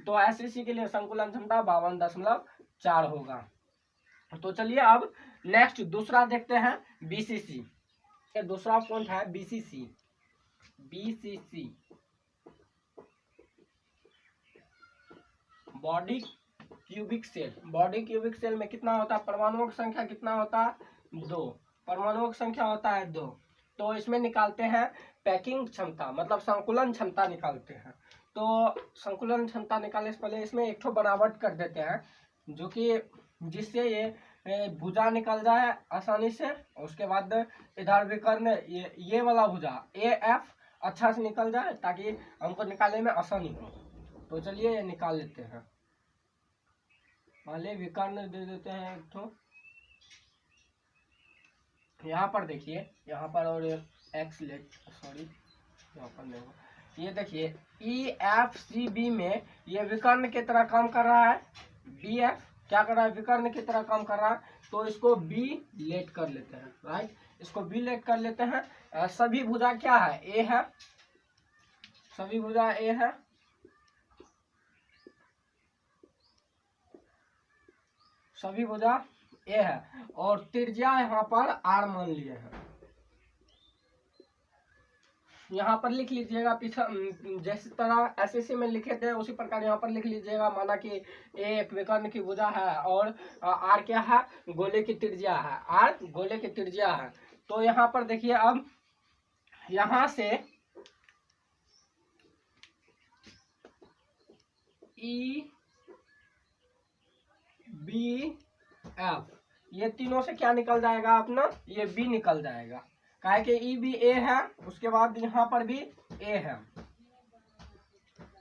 तो एसएससी के लिए संकुलन क्षमता 52.4 होगा। तो चलिए अब नेक्स्ट दूसरा देखते हैं बीसीसी। दूसरा पॉइंट है BCC. BCC body cubic cell. Body cubic cell में कितना होता है, परमाणुओं की संख्या कितना होता है, 2। परमाणुओं की संख्या होता है 2। तो इसमें निकालते हैं पैकिंग क्षमता, मतलब संकुलन क्षमता निकालते हैं। तो संकुलन क्षमता निकालने से पहले इसमें एक ठो बनावट कर देते हैं, जो कि जिससे ये भुजा निकल जाए आसानी से। उसके बाद इधर विकर्ण ये वाला भुजा AF अच्छा से निकल जाए, ताकि हमको निकालने में आसानी हो। तो चलिए ये निकाल लेते हैं। पहले विकर्ण दे देते हैं एक ठो। यहाँ पर देखिए, यहाँ पर और एक्स सॉरी यहाँ पर नहीं होगा। ये देखिए EFCB में ये विकर्ण की तरह काम कर रहा है। BF क्या कर रहा है, विकर्ण की तरह काम कर रहा है। तो इसको B लेट कर लेते हैं, राइट। इसको B लेट कर लेते हैं। सभी भुजा क्या है, A है। सभी भुजा A है। सभी भुजा A है और त्रिज्या यहाँ पर R मान लिए हैं। यहाँ पर लिख लीजिएगा, पीछे जैसे तरह एसएससी में लिखे थे उसी प्रकार यहाँ पर लिख लीजिएगा। माना कि एक विकर्ण की भुजा है और R क्या है, गोले की त्रिज्या है। R गोले की त्रिज्या है। तो यहाँ पर देखिए, अब यहाँ से EBF ये तीनों से क्या निकल जाएगा अपना, ये B निकल जाएगा। काहे कि EBA है, उसके बाद यहाँ पर भी A है,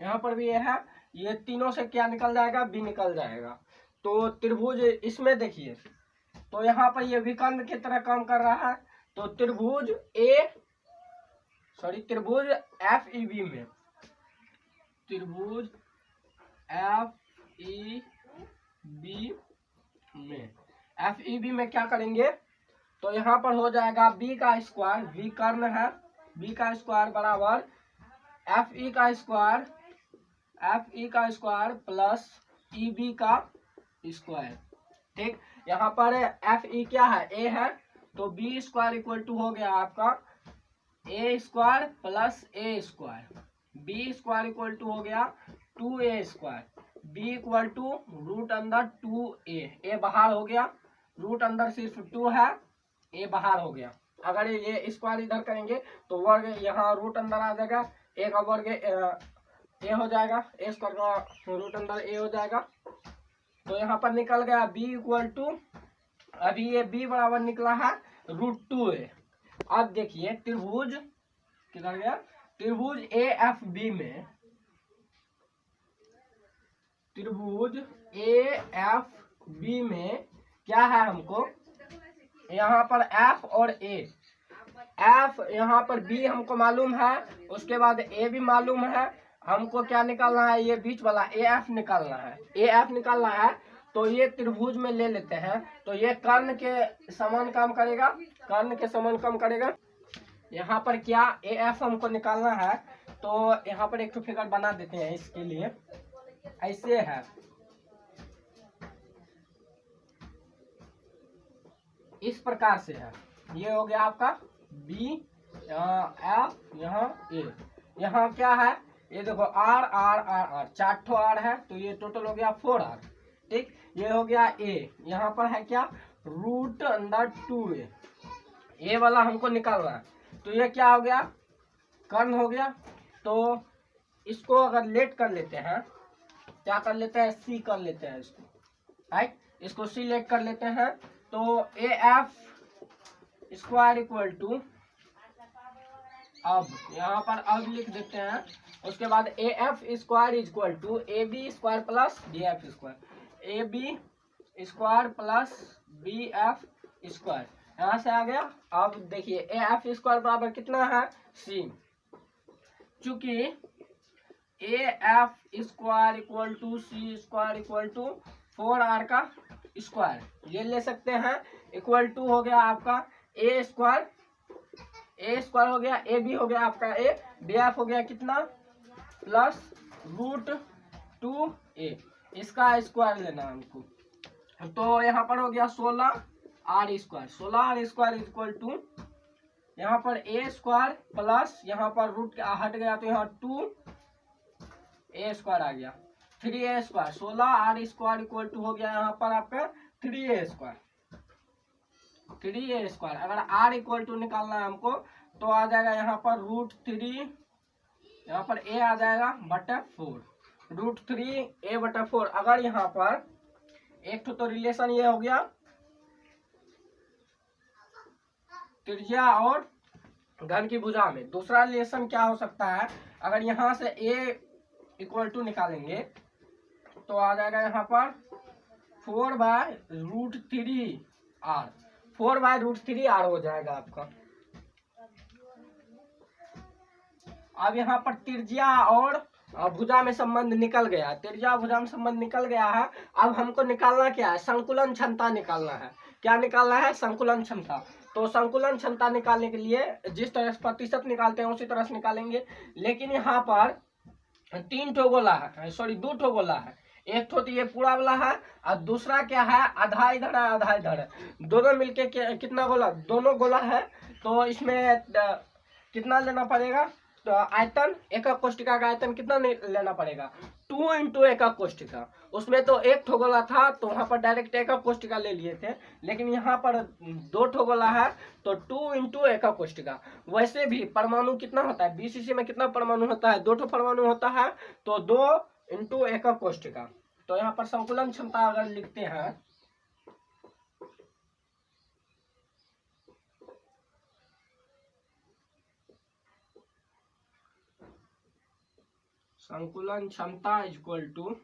यहाँ पर भी A है। ये तीनों से क्या निकल जाएगा, B निकल जाएगा। तो त्रिभुज इसमें देखिए, तो यहाँ पर ये विकर्ण की तरह काम कर रहा है। तो त्रिभुज त्रिभुज FEB में, त्रिभुज FEB में क्या करेंगे, तो यहाँ पर हो जाएगा B का स्क्वायर, विकर्ण है, B का स्क्वायर बराबर FE का स्क्वायर प्लस EB का स्क्वायर। ठीक, यहाँ पर FE क्या है, A है। तो B स्क्वायर इक्वल टू हो गया आपका A square plus A square. B square equal to हो गया 2A square. B equal to root अंदर 2A। A बाहर हो गया, रूट अंदर सिर्फ 2 है, A बाहर हो गया। अगर ये स्क्वायर इधर करेंगे तो वर्ग यहाँ रूट अंदर आ जाएगा, A का वर्ग A हो जाएगा, A स्क्वायर का रूट अंदर A हो जाएगा। तो यहाँ पर निकल गया B इक्वल टू, अभी ये B बराबर निकला है रूट 2A। अब देखिए त्रिभुज किधर गया, त्रिभुज AFB में, त्रिभुज AFB में क्या है, हमको यहाँ पर F और A, F यहाँ पर B हमको मालूम है, उसके बाद A भी मालूम है। हमको क्या निकालना है, ये बीच वाला AF निकालना है, AF निकालना है। तो ये त्रिभुज में ले लेते हैं। तो ये कर्ण के समान काम करेगा, कर्ण के समान काम करेगा। यहाँ पर क्या AF हमको निकालना है। तो यहाँ पर एक तो फिगर बना देते हैं इसके लिए, ऐसे है। इस प्रकार से है, ये हो गया आपका B, यहाँ F, यहाँ A। यहाँ क्या है, ये देखो R R R R, 4 ठो R है। तो ये टोटल हो गया 4R। ठीक, ये हो गया A। यहाँ पर है क्या, रूट अंदर 2A। A वाला हमको निकालना है। तो ये क्या हो गया, कर्ण हो गया। तो इसको अगर लेट कर लेते हैं, क्या कर लेते हैं, C कर लेते हैं इसको, राइट। इसको C लेट कर लेते हैं। तो AF स्क्वायर इक्वल टू, अब यहाँ पर अब लिख देते हैं। उसके बाद AF square equal to AB square plus BF square, AB square plus BF square. यहाँ से आ गया। अब देखिए AF स्क्वायर बराबर कितना है, C। चूंकि AF square equal to C square equal to 4R का स्क्वायर, ये ले सकते हैं। इक्वल टू हो गया आपका A स्क्वायर, A स्क्वायर हो गया, AB हो गया आपका A, BF हो गया कितना, प्लस रूट 2a, इसका स्क्वायर लेना है हमको। तो यहाँ पर हो गया 16r², 16r² इक्वल टू यहाँ पर a² प्लस यहाँ पर रूट हट गया तो यहाँ 2a² आ गया, 3a², 16r² इक्वल टू हो गया यहाँ पर आपका 3a², 3a²। अगर r इक्वल टू निकालना है हमको तो आ जाएगा यहाँ पर √3, यहाँ पर a आ जाएगा बटा 4, √3a/4। अगर यहाँ पर एक तो रिलेशन ये हो गया त्रिज्या और घन की भुजा में, दूसरा रिलेशन क्या हो सकता है, अगर यहाँ से a इक्वल टू निकालेंगे तो आ जाएगा यहाँ पर 4/√3r, 4/√3r हो जाएगा आपका। अब यहाँ पर त्रिज्या और भुजा में संबंध निकल गया, त्रिज्या भुजा में संबंध निकल गया है। अब हमको निकालना क्या है, संकुलन क्षमता निकालना है। क्या निकालना है, संकुलन क्षमता। तो संकुलन क्षमता निकालने के लिए जिस तरह से प्रतिशत निकालते हैं उसी तरह से निकालेंगे, लेकिन यहाँ पर 3 ठो गोला है, सॉरी 2 ठो गोला है। एक ठो तो ये पूरा वाला है और दूसरा क्या है, आधा इधर है आधा इधर है, दोनों मिलके कितना गोला, दोनों गोला है। तो इसमें कितना लेना पड़ेगा, तो आयतन, एकक कोष्टिका का आयतन कितना लेना पड़ेगा, 2 × एकक कोष्टिका। उसमें तो एक ठो गोला था तो वहां पर डायरेक्ट एकक कोष्टिका ले लिए थे, लेकिन यहाँ पर 2 ठो गोला है तो 2 × एकक कोष्टिका। वैसे भी परमाणु कितना होता है, बीसीसी में कितना परमाणु होता है, 2 ठो परमाणु होता है, तो 2 × एकक कोष्टिका। तो यहाँ पर संकुलन क्षमता अगर लिखते हैं, संकुलन क्षमता इक्वल टू,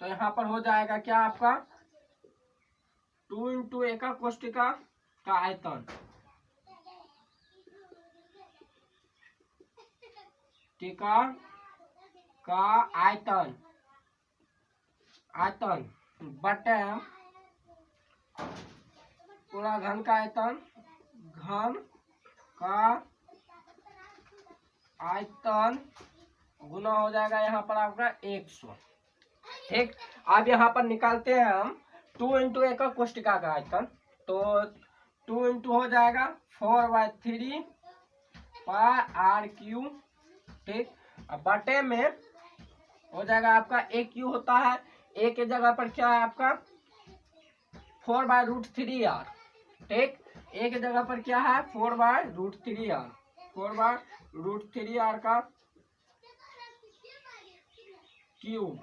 तो यहाँ पर हो जाएगा क्या आपका 2 × एकक कोष्टिका का आयतन, टीका का आयतन, आयतन बटे पूरा घन का आयतन, घन का आयतन गुना हो जाएगा यहाँ पर आपका 100। ठीक, अब यहाँ पर निकालते हैं हम 2 × एकक कोष्टिका का आयतन, तो 2 × हो जाएगा 4/3 πr³। ठीक, अब बटे में हो जाएगा आपका AQ होता है, A के जगह पर क्या है आपका 4/√3r। ठीक, A के जगह पर क्या है 4/√3r, 4/√3r का क्यूब,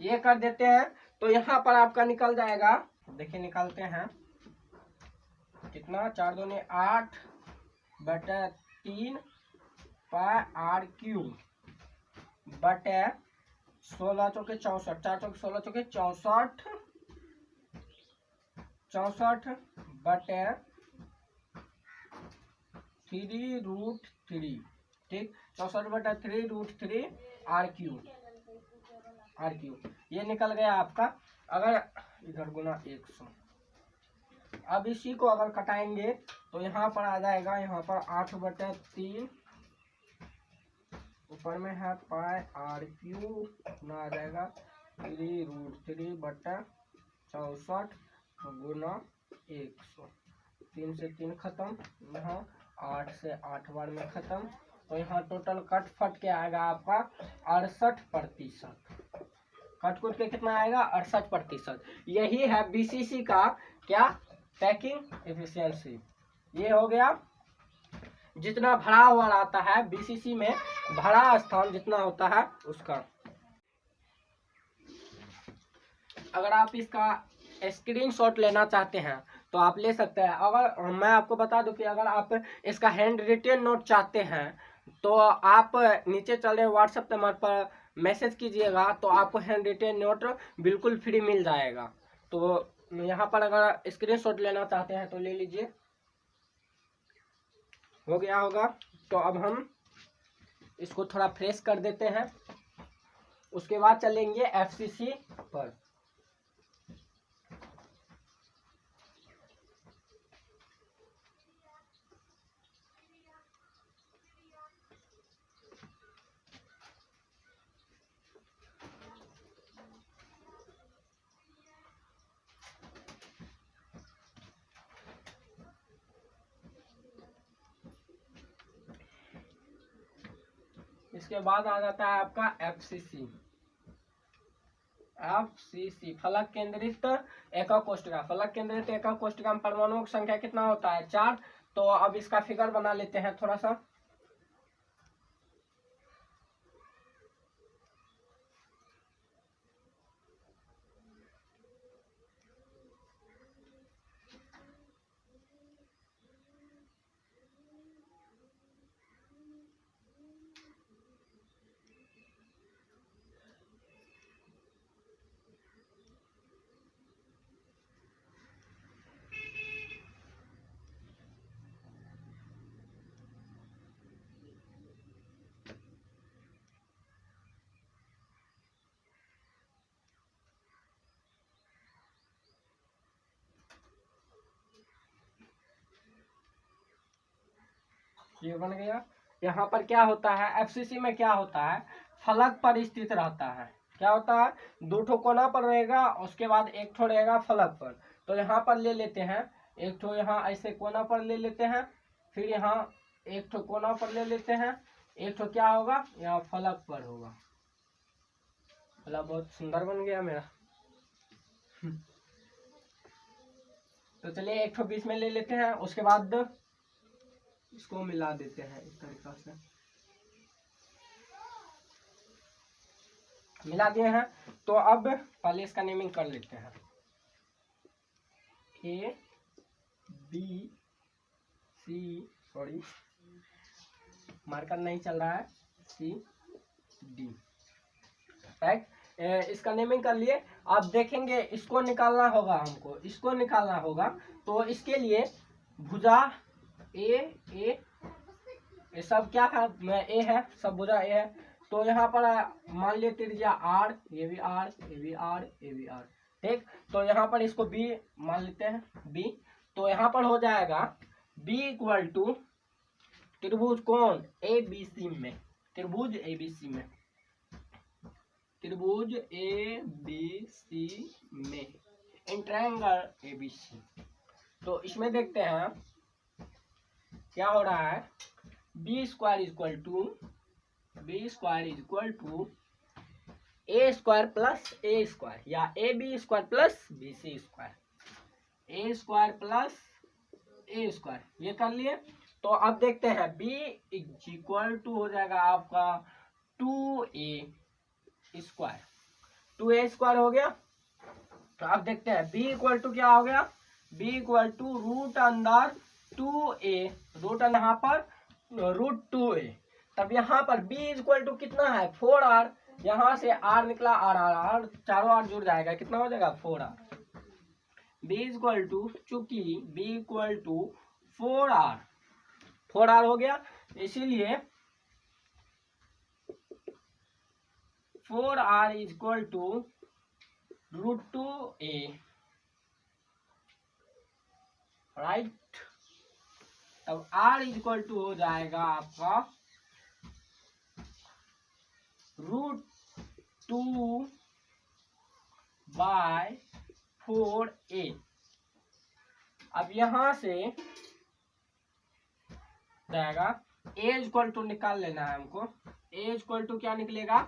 ये कर देते हैं तो यहाँ पर आपका निकल जाएगा, देखिए निकालते हैं कितना, 4 दूनी 8 बटे 3 πr³ बटे 16 चौके 64, 4 चौके 16 चौके 64, 64 बटे 3√3। ठीक, 64 बटे 3√3 r³, ये निकल गया आपका। अगर इधर गुना 100, अब इसी को अगर कटाएंगे तो यहाँ पर आ जाएगा, यहाँ पर 8/3 ऊपर में है πr³ ना आ जाएगा 3√3 बटा 64 गुना 100, 3 से 3 खत्म, यहाँ 8 से 8 बार में खत्म, तो यहाँ टोटल कट फट के आएगा आपका 68%। कट कुट के कितना आएगा 68%। यही है बीसीसी का क्या, पैकिंग एफिशिएंसी। ये हो गया, जितना भरा हुआ आता है बीसीसी में, भरा स्थान जितना होता है उसका। अगर आप इसका स्क्रीनशॉट लेना चाहते हैं तो आप ले सकते हैं। अगर मैं आपको बता दूं कि अगर आप इसका हैंड रिटेन नोट चाहते हैं तो आप नीचे चल रहे व्हाट्सएप नंबर पर मैसेज कीजिएगा, तो आपको हैंड रिटेन नोट बिल्कुल फ्री मिल जाएगा। तो यहाँ पर अगर स्क्रीनशॉट लेना चाहते हैं तो ले लीजिए, हो गया होगा। तो अब हम इसको थोड़ा फ्रेश कर देते हैं, उसके बाद चलेंगे एफसीसी पर। इसके बाद आ जाता है आपका FCC। FCC फलक केंद्रित एकक कोष्ठिका। फलक केंद्रित एकक कोष्ठिका में परमाणुओं की संख्या कितना होता है? 4। तो अब इसका फिगर बना लेते हैं थोड़ा सा। ये बन गया। यहाँ पर क्या होता है? FCC में क्या होता है? फलक पर स्थित रहता है। क्या होता है? 2 ठो कोना पर रहेगा, उसके बाद 1 ठो रहेगा फलक पर। तो यहाँ पर ले लेते हैं 1 ठो, यहाँ ऐसे कोना पर ले लेते हैं, फिर यहाँ 1 ठो कोना पर ले लेते हैं, 1 ठो क्या होगा? यहाँ फलक पर होगा। फलक बहुत सुंदर बन गया मेरा। तो चलिए 1 ठो बीच में ले लेते हैं, उसके बाद इसको मिला देते हैं इस तरीका से। मिला दिए हैं। तो अब पहले इसका नेमिंग कर लेते हैं। A B C, sorry marker नहीं चल रहा है, C D, राइट। इसका नेमिंग कर लिए। अब देखेंगे इसको निकालना होगा, हमको इसको निकालना होगा। तो इसके लिए भुजा ए ये सब क्या है? ए है, सब भुजा ए है। तो यहाँ पर मान लिए त्रिज्या R, ये भी R, ये भी R, ये भी R, ठीक। तो यहाँ पर इसको B मान लेते हैं, B। तो यहाँ पर हो जाएगा B इक्वल टू त्रिभुज कौन? ABC में, त्रिभुज ABC में, त्रिभुज ABC में, इन ट्रायंगल ABC। तो इसमें देखते हैं क्या हो रहा है। B square equal to A square plus A square, या AB square plus BC square, A square plus A square, ये कर लिए। तो अब देखते हैं B इक्वल टू हो जाएगा आपका 2A स्क्वायर, 2A स्क्वायर हो गया। तो अब देखते हैं B इक्वल टू क्या हो गया? B इक्वल टू रूट अंदर 2A, रूट यहाँ पर रूट 2A। तब यहाँ पर B इक्वल टू कितना है? 4R। यहाँ से R निकला, R चारों R जुड़ जाएगा, कितना हो जाएगा? 4R। B इक्वल टू, चूंकि B इक्वल टू 4R हो गया, इसीलिए 4R equal to root 2A, right. तब R इक्वल टू हो जाएगा आपका रूट 2/4A। अब यहां से जाएगा A इक्वल टू निकाल लेना है हमको। A इक्वल टू क्या निकलेगा?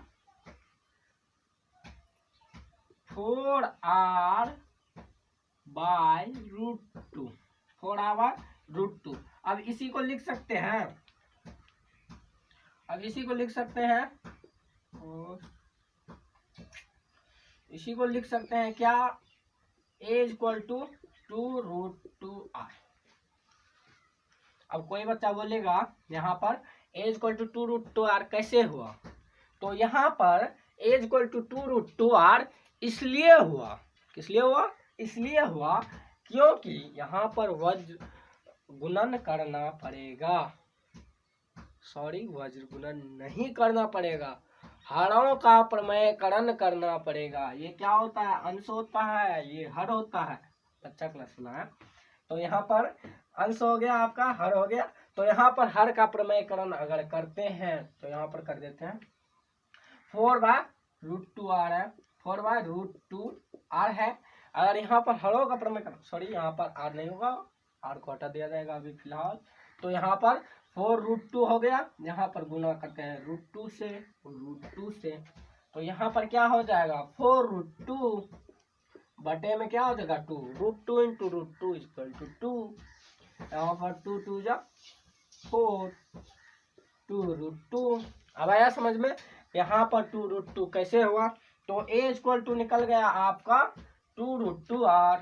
4R/√2, 4R/√2। अब इसी को लिख सकते हैं, और इसी को लिख सकते हैं क्या? A equal to 2√2R। अब कोई बच्चा बोलेगा यहाँ पर A इक्वल टू 2√2R कैसे हुआ? तो यहाँ पर A इक्वल टू 2√2R इसलिए हुआ, किसलिए हुआ? इसलिए हुआ क्योंकि यहाँ पर वज्र गुणन करना पड़ेगा, सॉरी वज्र गुणन नहीं करना पड़ेगा, हरों का प्रमेयकरण करना पड़ेगा। ये क्या होता है? अंश होता है, ये हर होता है, अच्छा क्लास सुना है। तो यहाँ पर अंश हो गया आपका, हर हो गया। तो यहाँ पर हर का प्रमेयकरण अगर करते हैं तो यहाँ पर कर देते हैं 4/√2R है, 4/√2R है। अगर यहाँ पर हरों का प्रमेयकरण, सॉरी यहाँ पर R नहीं होगा, R को हटा दिया जाएगा अभी फिलहाल। तो यहाँ पर 4√2 हो गया, यहाँ पर गुना करते हैं √2 से, तो यहाँ पर क्या हो जाएगा 4√2 बटे में क्या हो जाएगा 2, √2 इंटू √2 इक्वल टू 2, यहाँ पर 2 2 जा 4, 2√2। अब आया समझ में, यहाँ पर 2√2 कैसे हुआ, तो a इक्वल टू निकल गया आपका 2√2r,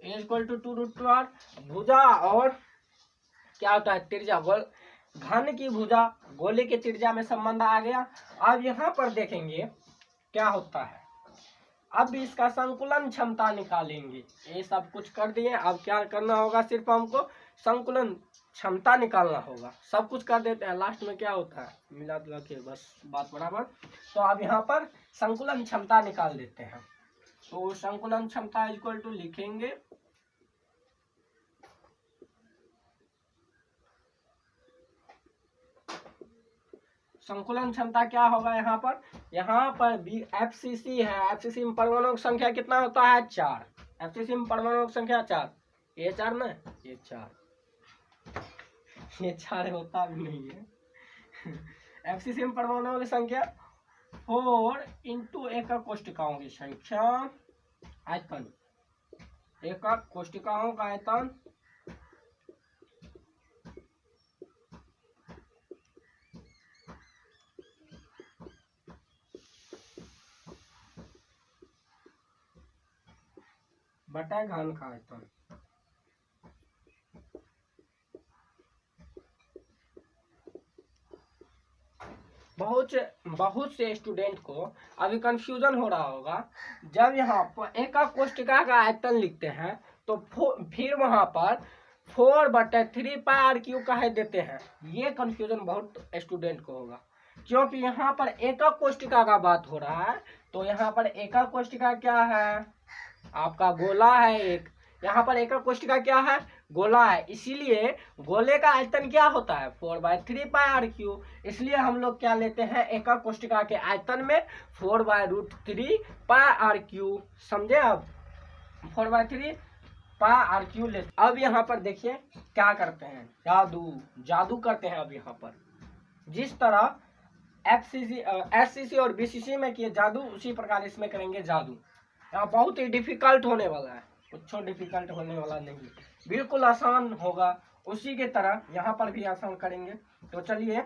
a equal to 2√2r। भुजा और क्या होता है त्रिज्या, घन की भुजा गोले की त्रिज्या में संबंध आ गया। अब यहाँ पर देखेंगे क्या होता है, अब इसका संकुलन क्षमता निकालेंगे। ये सब कुछ कर दिए, अब क्या करना होगा, सिर्फ हमको संकुलन क्षमता निकालना होगा। सब कुछ कर देते हैं, लास्ट में क्या होता है मिला जुला के बस बात बराबर। तो अब यहाँ पर संकुलन क्षमता निकाल देते हैं, तो संकुलन क्षमता इक्वल टू लिखेंगे संकुलन क्षमता क्या होगा, यहाँ पर FCC है, FCC में परमाणु की संख्या कितना होता है 4, FCC में परमाणु की संख्या 4, ये 4 ना, ये 4 होता भी नहीं है। FCC में परमाणु की संख्या 4 इंटू एकक कोष्टिकाओं की संख्या आयतन, एकक कोष्टिकाओं का आयतन बटा घन का आयतन। बहुत से स्टूडेंट को अभी कंफ्यूजन हो रहा होगा, जब यहाँ पर एकक कोष्टिका का आयतन लिखते हैं तो फिर वहां पर 4/3πr³ कह देते हैं। ये कंफ्यूजन बहुत स्टूडेंट को होगा, क्योंकि यहाँ पर एकक कोष्टिका का बात हो रहा है। तो यहाँ पर एकक कोष्टिका क्या है, आपका गोला है एक, यहाँ पर एकक कोष्टिका क्या है, गोला है, इसीलिए गोले का आयतन क्या होता है 4/3πr³। इसलिए हम लोग क्या लेते हैं, एकक कोष्टिका के आयतन में 4/√3πr³। समझे, अब 4/3πr³ लेते। अब यहाँ पर देखिए क्या करते हैं, जादू करते हैं। अब यहाँ पर जिस तरह SCC और BCC में किए जादू, उसी प्रकार इसमें करेंगे जादू। यहाँ बहुत ही डिफिकल्ट होने वाला है, कुछ डिफिकल्ट होने वाला नहीं, बिल्कुल आसान होगा। उसी के तरह यहाँ पर भी आसान करेंगे। तो चलिए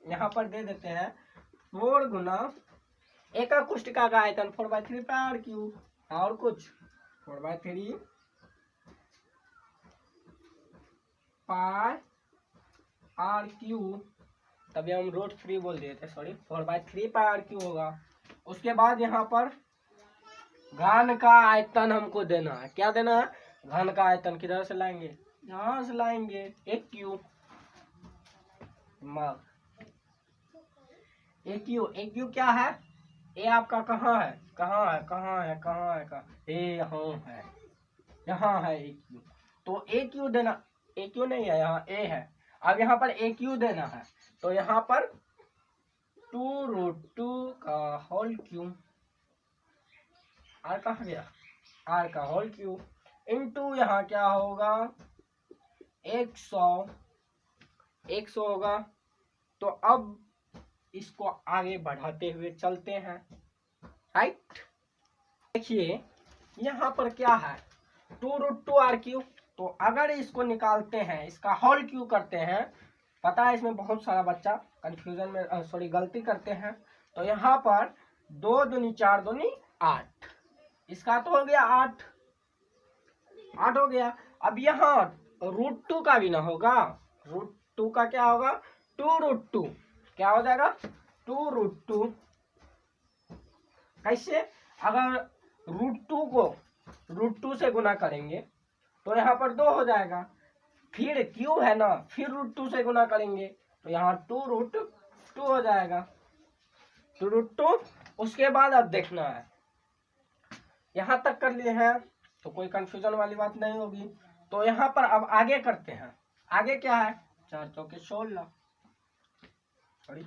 यहाँ पर दे देते हैं 4 गुना एकक कोष्टिका का आयतन 4/3πr³, और कुछ 4/3πr³, तभी हम √3 बोल दिए थे, सॉरी 4/3πr³ होगा। उसके बाद यहाँ पर घन का आयतन हमको देना है, क्या देना है, घन का आयतन किधर से लाएंगे, यहाँ से लाएंगे, एक क्यू क्या है, ए आपका कहाँ है, ए यहाँ है एक क्यू, तो ए क्यू देना, ए क्यू नहीं है, यहाँ ए है। अब यहाँ पर ए क्यू देना है, तो यहाँ पर 2√2 का होल क्यू, आर कहाँ गया, आर का होल क्यू, इंटू यहाँ क्या होगा 100 होगा। तो अब इसको आगे बढ़ाते हुए चलते हैं, राइट। देखिए यहाँ पर क्या है 2√2r³। तो अगर इसको निकालते हैं, इसका होल क्यू करते हैं, पता है इसमें बहुत सारा बच्चा कंफ्यूजन में सॉरी गलती करते हैं। तो यहाँ पर 2 दूनी 4 दूनी 8, इसका तो हो गया 8 हो गया। अब यहाँ √2 का भी ना होगा, √2 का क्या होगा 2√2, क्या हो जाएगा 2√2। कैसे, अगर √2 को √2 से गुना करेंगे तो यहाँ पर 2 हो जाएगा, फिर क्यू है ना, फिर √2 से गुना करेंगे तो यहाँ 2√2 हो जाएगा, 2√2। उसके बाद अब देखना है, यहाँ तक कर लिए हैं तो कोई कंफ्यूजन वाली बात नहीं होगी। तो यहाँ पर अब आगे करते हैं, आगे क्या है 4 चौके 16, सॉरी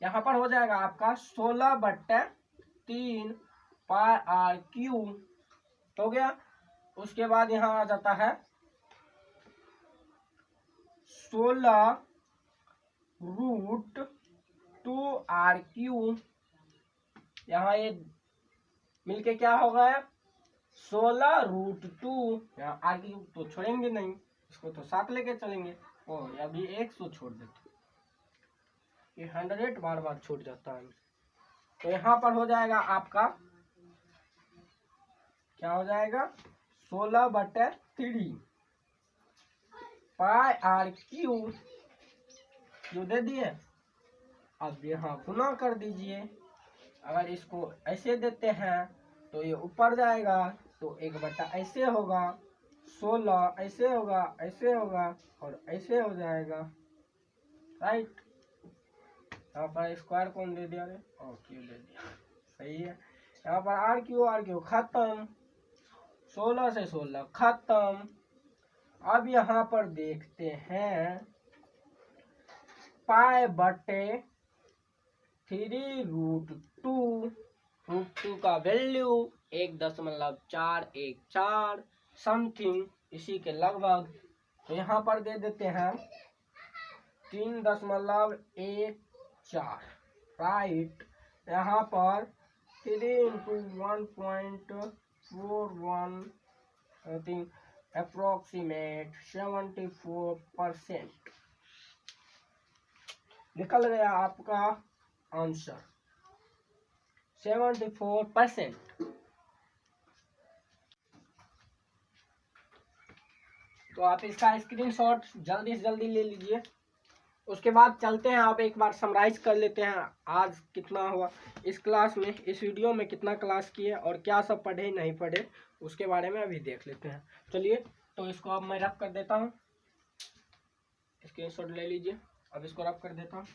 यहाँ पर हो जाएगा आपका 16/3πr³ हो गया। उसके बाद यहाँ आ जाता है 16√2r³। यहाँ ये मिलके क्या होगा 16√2। यहाँ r³ तो छोड़ेंगे नहीं, इसको तो साथ लेके चलेंगे। और अभी 100 छोड़ देते, ये 100 बार बार छूट जाता है। तो यहाँ पर हो जाएगा आपका क्या हो जाएगा 16/3 पाई r³ जो दे दिए। अब यहाँ गुना कर दीजिए। अगर इसको ऐसे देते हैं तो ये ऊपर जाएगा, तो 1/, ऐसे होगा 16, ऐसे होगा, ऐसे होगा और ऐसे हो जाएगा, राइट। यहाँ पर स्क्वायर कौन दे दिया रे, और क्यों दे दिया, सही है। यहाँ पर r³ खत्म, 16 से 16 खत्म। अब यहाँ पर देखते हैं π/3√2। √2 का वैल्यू 1.414 समथिंग, इसी के लगभग। तो यहाँ पर दे देते हैं 3.14, राइट। यहाँ पर 3 × 1.41 अप्रोक्सीमेट 74% निकल गया आपका आंसर, 74%। तो आप इसका स्क्रीनशॉट जल्दी से जल्दी ले लीजिए। उसके बाद चलते हैं, आप एक बार समराइज कर लेते हैं आज कितना हुआ इस क्लास में, इस वीडियो में कितना क्लास किए और क्या सब पढ़े नहीं पढ़े, उसके बारे में अभी देख लेते हैं। चलिए, तो इसको अब मैं रफ कर देता हूँ, स्क्रीनशॉट ले लीजिए। अब इसको रफ कर देता हूँ।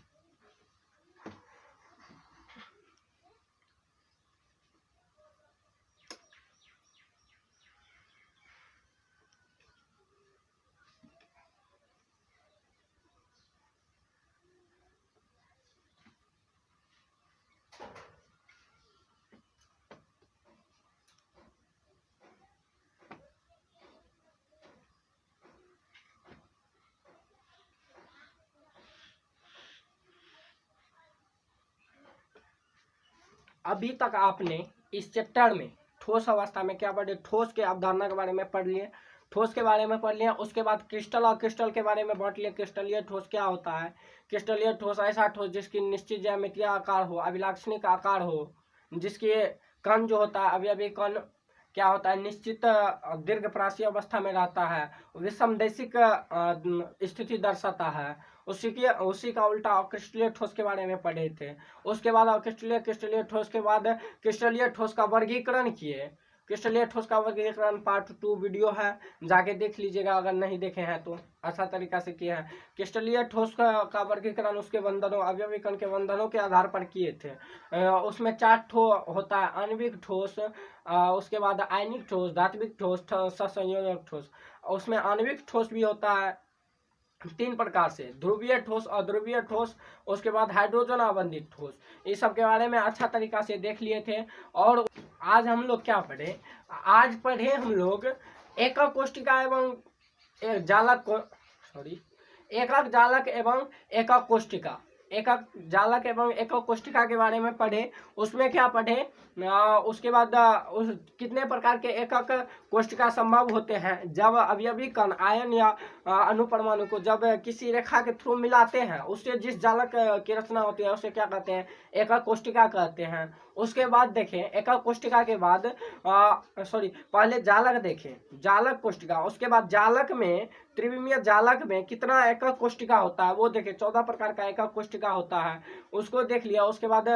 अभी तक आपने इस चैप्टर में ठोस अवस्था में क्या पढ़े, ठोस के अवधारणा के बारे में पढ़ लिए, ठोस के बारे में पढ़ लिया। उसके बाद क्रिस्टल और क्रिस्टल के बारे में बांट लिया। क्रिस्टलीय ठोस क्या होता है। क्रिस्टलीय ठोस ऐसा ठोस जिसकी निश्चित ज्यामितीय आकार हो, अभिलाक्षणिक आकार हो, जिसके कण जो होता है अभी कण क्या होता है, निश्चित दीर्घ प्राचीय अवस्था में रहता है, विषमदैशिक स्थिति दर्शाता है। उसी का उल्टा क्रिस्टलीय ठोस के बारे में पढ़े थे। उसके बाद क्रिस्टलीय ठोस के बाद क्रिस्टलीय ठोस का वर्गीकरण किए। क्रिस्टलीय ठोस का वर्गीकरण पार्ट 2 वीडियो है, जाके देख लीजिएगा अगर नहीं देखे हैं तो। अच्छा तरीका से किए हैं। क्रिस्टलीय ठोस का वर्गीकरण उसके बंधनों, अवयवी कण के बंधनों के आधार पर किए थे। उसमें 4 ठोस होता है, आणविक ठोस, उसके बाद आयनिक ठोस, धात्विक ठोस, सहसंयोजक ठोस। उसमें आणविक ठोस भी होता है 3 प्रकार से, ध्रुवीय ठोस, अध्रुवीय ठोस, उसके बाद हाइड्रोजन आबंधित ठोस। इस सब के बारे में अच्छा तरीका से देख लिए थे। और आज हम लोग क्या पढ़े, आज पढ़े हम लोग एकक कोष्टिका एवं जालक एकक जालक एवं एकक कोष्टिका, एकक जालक एवं एकक कोष्टिका के बारे में पढ़े। उसमें क्या पढ़े, उसके बाद कितने प्रकार के एकक कोष्टिका संभव होते हैं, जब अवयवी कण आयन या अणुपरमाणु को जब किसी रेखा के थ्रू मिलाते हैं, उससे जिस जालक की रचना होती है उसे क्या कहते हैं, एकक कोष्टिका कहते हैं। उसके बाद देखें एकक कोष्टिका के बाद पहले जालक देखें, जालक कोष्टिका। उसके बाद जालक में, त्रिविमीय जालक में कितना एकक कोष्टिका होता है वो देखें, 14 प्रकार का एकक कोष्टिका होता है, उसको देख लिया। उसके बाद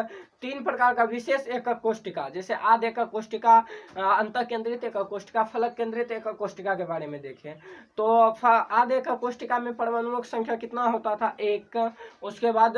3 प्रकार का विशेष एकक कोष्टिका, जैसे आध एकक कोष्टिका, अंतः केंद्रित एकक कोष्टिका, फलक केंद्रित एकक कोष्टिका के बारे में देखें। तो आध एकक कोष्टिका में परमाणुओं की संख्या कितना होता था, 1। उसके बाद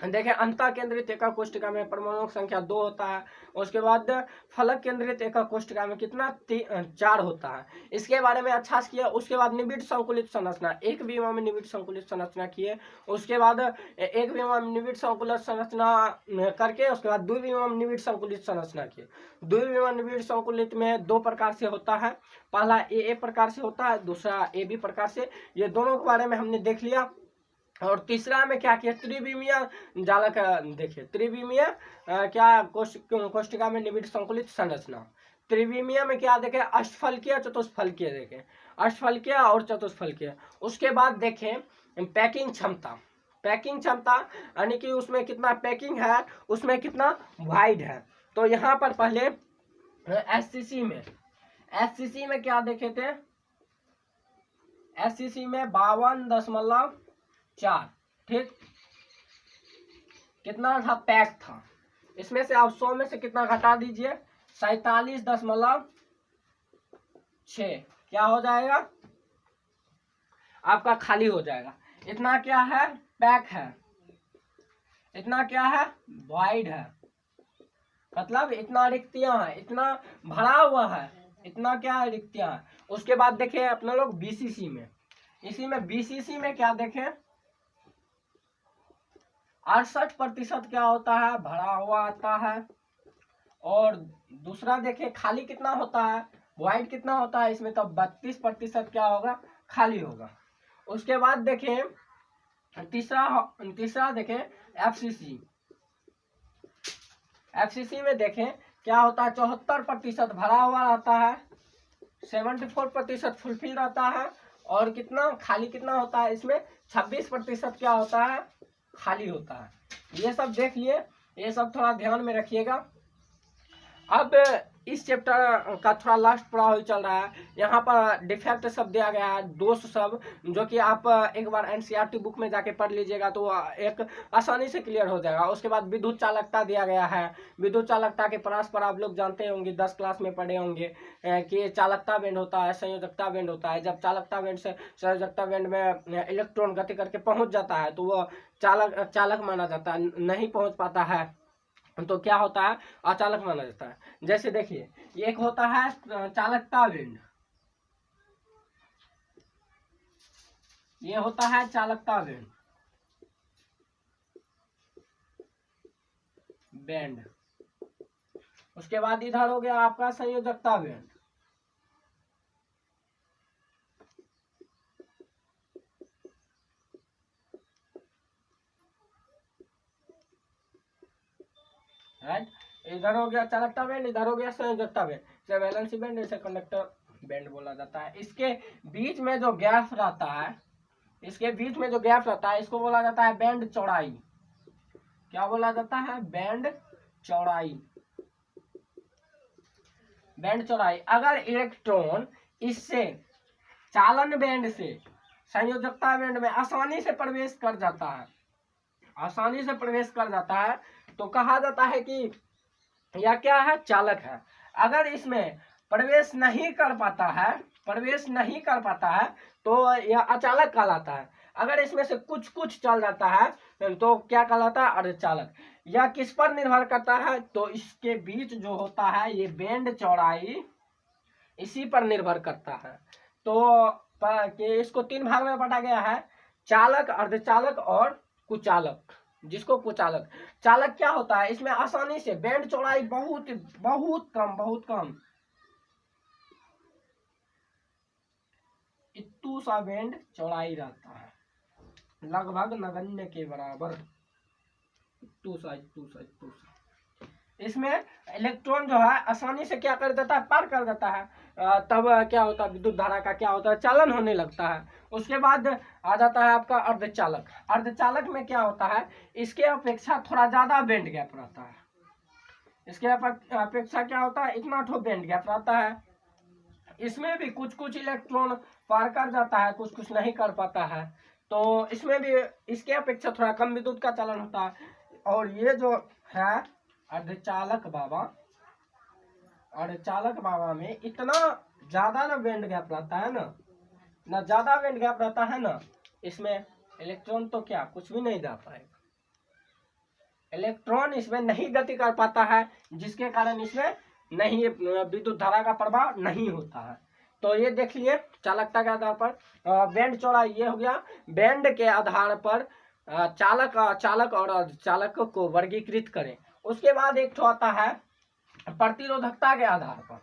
देखें अंतः केंद्रित एकक कोष्टिका में परमाणु संख्या 2 होता है। उसके बाद फलक केंद्रित एकक कोष्टिका में कितना 4 होता है। इसके बारे में अच्छा से किया। उसके बाद निबिड़ संकुलित संरचना, एक विमा में निबिड़ संकुलित संरचना किए। उसके बाद एक विमा में निबिड़ संकुलित संरचना करके उसके बाद द्विविमा में निबिड़ संकुलित संरचना किए। द्विविमा निबिड़ संकुलित में 2 प्रकार से होता है। पहला ए प्रकार से होता है, दूसरा ए बी प्रकार से। ये दोनों के बारे में हमने देख लिया। और तीसरा में क्या किया, त्रिविमीय जालक देखिए। त्रिविमीय क्या कोष्टिका में निबिड़ संकुलित संरचना। त्रिविमीय में क्या देखें, अष्टफलकीय चतुष्फलकीय देखें, अष्टफलकीय और चतुष्फलकीय। उसके बाद देखें पैकिंग क्षमता। पैकिंग क्षमता यानी कि उसमें कितना पैकिंग है, उसमें कितना वाइड है। तो यहाँ पर पहले एससीसी में क्या देखे थे, एससीसी में 52.4, ठीक, कितना था, पैक था। इसमें से आप 100 में से कितना घटा दीजिए, 47.6, क्या हो जाएगा आपका, खाली हो जाएगा। इतना क्या है, पैक है। इतना क्या है, वाइड है, मतलब इतना रिक्तियां है, इतना भरा हुआ है, इतना क्या है, रिक्तियां है। उसके बाद देखें अपने लोग बीसीसी में, इसी में बीसीसी में क्या देखें, 68% क्या होता है, भरा हुआ आता है। और दूसरा देखें खाली कितना होता है, वाइड कितना होता है, इसमें तो 32% क्या होगा, खाली होगा। उसके बाद देखें तीसरा देखें एफसीसी में देखें क्या होता है, 74% भरा हुआ रहता है, 74% फुलफिल रहता है। और कितना खाली कितना होता है, इसमें 26% क्या होता है, खाली होता है। ये सब देख लिए, ये सब थोड़ा ध्यान में रखिएगा। अब इस चैप्टर का थोड़ा लास्ट पड़ाव चल रहा है। यहाँ पर डिफेक्ट सब दिया गया है, दोष सब, जो कि आप एक बार एनसीईआरटी बुक में जाके पढ़ लीजिएगा तो एक आसानी से क्लियर हो जाएगा। उसके बाद विद्युत चालकता दिया गया है। विद्युत चालकता के परस्पर आप लोग जानते होंगे, 10 क्लास में पढ़े होंगे कि चालकता बैंड होता है, संयोजकता बैंड होता है। जब चालकता बैंड से संयोजकता बैंड में इलेक्ट्रॉन गति करके पहुँच जाता है तो वो चालक माना जाता है, नहीं पहुँच पाता है तो क्या होता है, अचालक माना जाता है। जैसे देखिए एक होता है चालकता बैंड, ये होता है चालकता बैंड। उसके बाद इधर हो गया आपका संयोजकता बैंड। राइट, इधर हो गया चालकता बैंड, इधर हो गया संयोजकता बैंड। इसे वैलेंसी बैंड, इसे कंडक्टर बैंड बोला जाता है। इसके बीच में जो गैप रहता है, इसको बोला जाता है बैंड चौड़ाई। क्या बोला जाता है, बैंड चौड़ाई। बैंड चौड़ाई। अगर इलेक्ट्रॉन इससे चालन बैंड से संयोजकता बैंड में आसानी से प्रवेश कर जाता है तो कहा जाता है कि यह क्या है, चालक है। अगर इसमें प्रवेश नहीं कर पाता है तो यह अचालक कहलाता है। अगर इसमें से कुछ चल जाता है तो क्या कहलाता है, अर्धचालक। यह किस पर निर्भर करता है, तो इसके बीच जो होता है ये बैंड चौड़ाई, इसी पर निर्भर करता है। तो इसको 3 भाग में बांटा गया है, चालक, अर्धचालक और कुचालक। जिसको कुचालक, चालक क्या होता है, इसमें आसानी से बैंड चौड़ाई बहुत कम इतू सा बैंड चौड़ाई रहता है, लगभग नगण्य के बराबर। इतू सा। इसमें इलेक्ट्रॉन जो है आसानी से क्या कर देता है, पार कर देता है। तब क्या होता है, विद्युत धारा का क्या होता है, चालन होने लगता है। उसके बाद आ जाता है आपका अर्धचालक। अर्धचालक में क्या होता है, इसके अपेक्षा थोड़ा ज्यादा बैंड गैप रहता है। इसके अपेक्षा क्या होता है, इतना ठो बैंड गैप रहता है। इसमें भी कुछ इलेक्ट्रॉन पार कर जाता है, कुछ नहीं कर पाता है। तो इसमें भी इसके अपेक्षा थोड़ा कम विद्युत का चालन होता है। और ये जो है अर्धचालक बाबा में इतना ज्यादा ना बैंड गैप रहता है ना ज्यादा बैंड गैप रहता है ना, इसमें इलेक्ट्रॉन तो क्या कुछ भी नहीं जा पाएगा। इलेक्ट्रॉन इसमें नहीं गति कर पाता है, जिसके कारण इसमें नहीं विद्युत धारा का प्रवाह नहीं होता है। तो ये देख लिए चालकता के आधार पर। बैंड चौड़ाई ये हो गया। बैंड के आधार पर चालक और चालक को वर्गीकृत करें। उसके बाद एक तो आता है प्रतिरोधकता के आधार पर,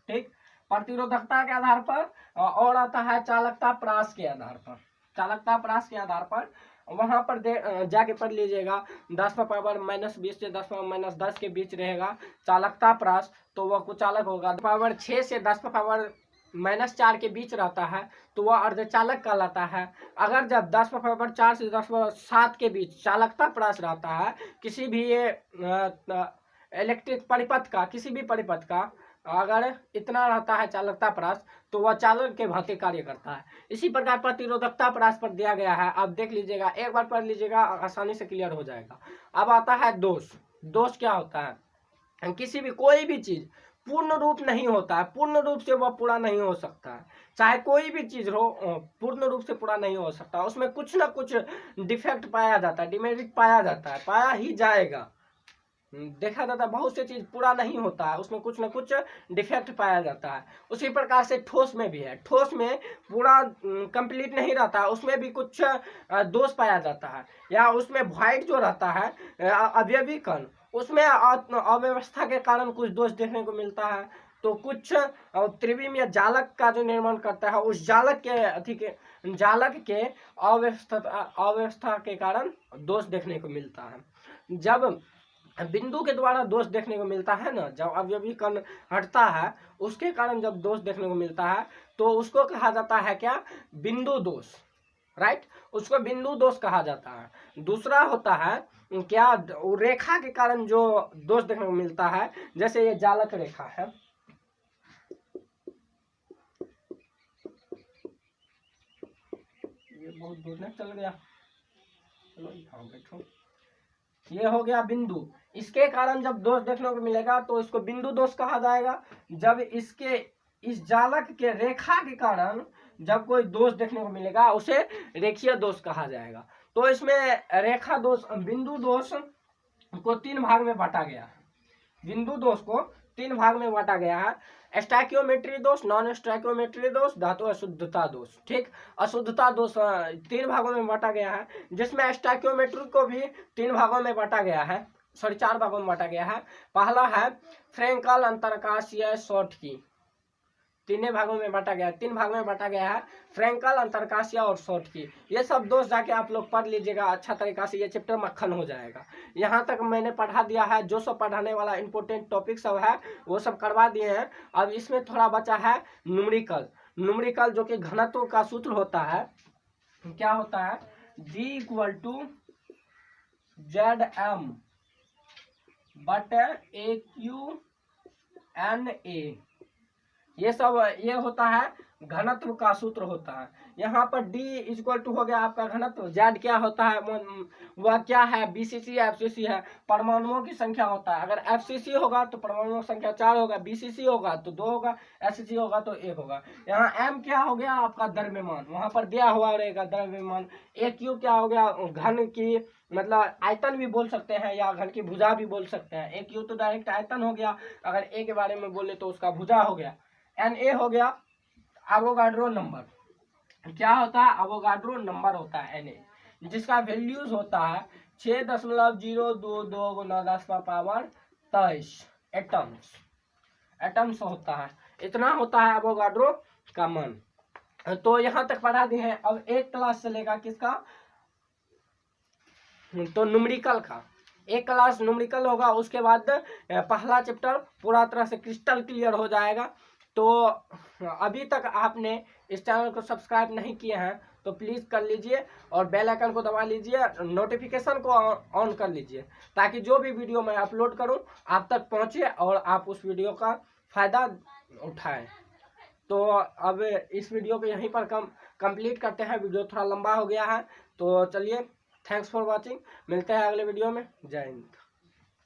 ठीक, प्रतिरोधकता के आधार पर, और आता है चालकता प्रास के आधार पर। चालकता प्रास के आधार पर वहां पर जाके पढ़ लीजिएगा, 10⁻⁻20 से 10⁻−10 के बीच रहेगा चालकता प्रास, तो वह कुचालक होगा। 6 से 10⁻⁻4 के बीच रहता है तो वह अर्धचालक कहलाता है। अगर जब 10⁻4 से 10⁻7 के बीच चालकता प्रास रहता है किसी भी इलेक्ट्रिक परिपथ का, किसी भी परिपथ का अगर इतना रहता है चालकता प्रास तो वह चालक के भांति कार्य करता है। इसी प्रकार प्रतिरोधकता प्रास पर दिया गया है। आप देख लीजिएगा, एक बार पढ़ लीजिएगा, आसानी से क्लियर हो जाएगा। अब आता है दोष। दोष क्या होता है? किसी भी कोई भी चीज पूर्ण रूप नहीं होता है, पूर्ण रूप से वह पूरा नहीं हो सकता है। चाहे कोई भी चीज हो, पूर्ण रूप से पूरा नहीं हो सकता, उसमें कुछ ना कुछ डिफेक्ट पाया जाता है, डिमेरिट पाया जाता है, पाया ही जाएगा। देखा जाता है बहुत से चीज पूरा नहीं होता है, उसमें कुछ ना कुछ डिफेक्ट पाया जाता है। उसी प्रकार से ठोस में भी है, ठोस में पूरा कंप्लीट नहीं रहता है, उसमें भी कुछ दोष पाया जाता है। या उसमें वॉइड जो रहता है अवयवी कण, उसमें अव्यवस्था के कारण कुछ दोष देखने को मिलता है। तो कुछ त्रिविम या जालक का जो निर्माण करता है, उस जालक के जालक के अव्यवस्था के कारण दोष देखने को मिलता है। जब बिंदु के द्वारा दोष देखने को मिलता है ना, जब अवयवी कण हटता है उसके कारण जब दोष देखने को मिलता है तो उसको कहा जाता है क्या? बिंदु दोष, राइट, उसको बिंदु दोष कहा जाता है। दूसरा होता है क्या? रेखा के कारण जो दोष देखने को मिलता है, जैसे ये जालक रेखा है, ये बहुत दूर नहीं चल गया, चलो यहाँ बैठो। ये हो गया बिंदु, इसके कारण जब दोष देखने को मिलेगा तो इसको बिंदु दोष कहा जाएगा। जब इस जालक के रेखा के कारण जब कोई दोष देखने को मिलेगा उसे रेखीय दोष कहा जाएगा। तो इसमें रेखा दोष, बिंदु दोष को 3 भाग में बांटा गया है। बिंदु दोष को 3 भाग में बांटा गया है, स्टैक्योमेट्री दोष, नॉन स्टैक्योमेट्री दोष, धातु अशुद्धता दोष। ठीक, अशुद्धता दोष 3 भागों में बांटा गया है, जिसमें स्टैक्योमेट्री को भी 3 भागों में बांटा गया है, 4 भागों में बांटा गया है। पहला है फ्रेंकल अंतरकाशीय शॉर्ट की, 3 भागों में बांटा गया है, 3 भाग में बांटा गया है, फ्रेंकल अंतरकाशीय और शॉर्ट की। ये सब दोष जाके आप लोग पढ़ लीजिएगा अच्छा तरीका से, ये चैप्टर मक्खन हो जाएगा। यहाँ तक मैंने पढ़ा दिया है, जो सब पढ़ाने वाला इंपॉर्टेंट टॉपिक सब है वो सब करवा दिए हैं। अब इसमें थोड़ा बचा है न्यूमेरिकल। न्यूमेरिकल जो कि घनत्व का सूत्र होता है, क्या होता है? D = ZM बटे AQNA, ये सब ये होता है घनत्व का सूत्र होता है। यहाँ पर D = हो गया आपका घनत्व, Z क्या होता है? वह क्या है? BCC FCC है, परमाणुओं की संख्या होता है। अगर FCC होगा तो परमाणुओं की संख्या 4 होगा, BCC होगा तो 2 होगा, SCC होगा तो 1 होगा। यहाँ M क्या हो गया? आपका द्रव्यमान, वहां पर दिया हुआ रहेगा द्रव्यमान। AQ क्या हो गया? घन की मतलब आयतन भी बोल सकते हैं या घन की भुजा भी बोल सकते हैं। AQ तो डायरेक्ट आयतन हो गया, अगर A के बारे में बोले तो उसका भुजा हो गया। Na हो गया एवोगाड्रो नंबर। क्या होता है? एवोगाड्रो नंबर होता है Na, जिसका वैल्यूज होता है 6.022 × 10⁻23 एटम्स होता है, इतना होता है एवोगाड्रो का मान। तो यहाँ तक पढ़ा दिए हैं। अब एक क्लास चलेगा किसका? तो न्यूमेरिकल का एक क्लास न्यूमेरिकल होगा। उसके बाद पहला चैप्टर पूरा तरह से क्रिस्टल क्लियर हो जाएगा। तो अभी तक आपने इस चैनल को सब्सक्राइब नहीं किए हैं तो प्लीज़ कर लीजिए और बेल आइकन को दबा लीजिए, नोटिफिकेशन को ऑन कर लीजिए, ताकि जो भी वीडियो मैं अपलोड करूं आप तक पहुंचे और आप उस वीडियो का फ़ायदा उठाएं। तो अब इस वीडियो को यहीं पर कंप्लीट करते हैं, वीडियो थोड़ा लंबा हो गया है। तो चलिए, थैंक्स फॉर वॉचिंग, मिलते हैं अगले वीडियो में। जय हिंद।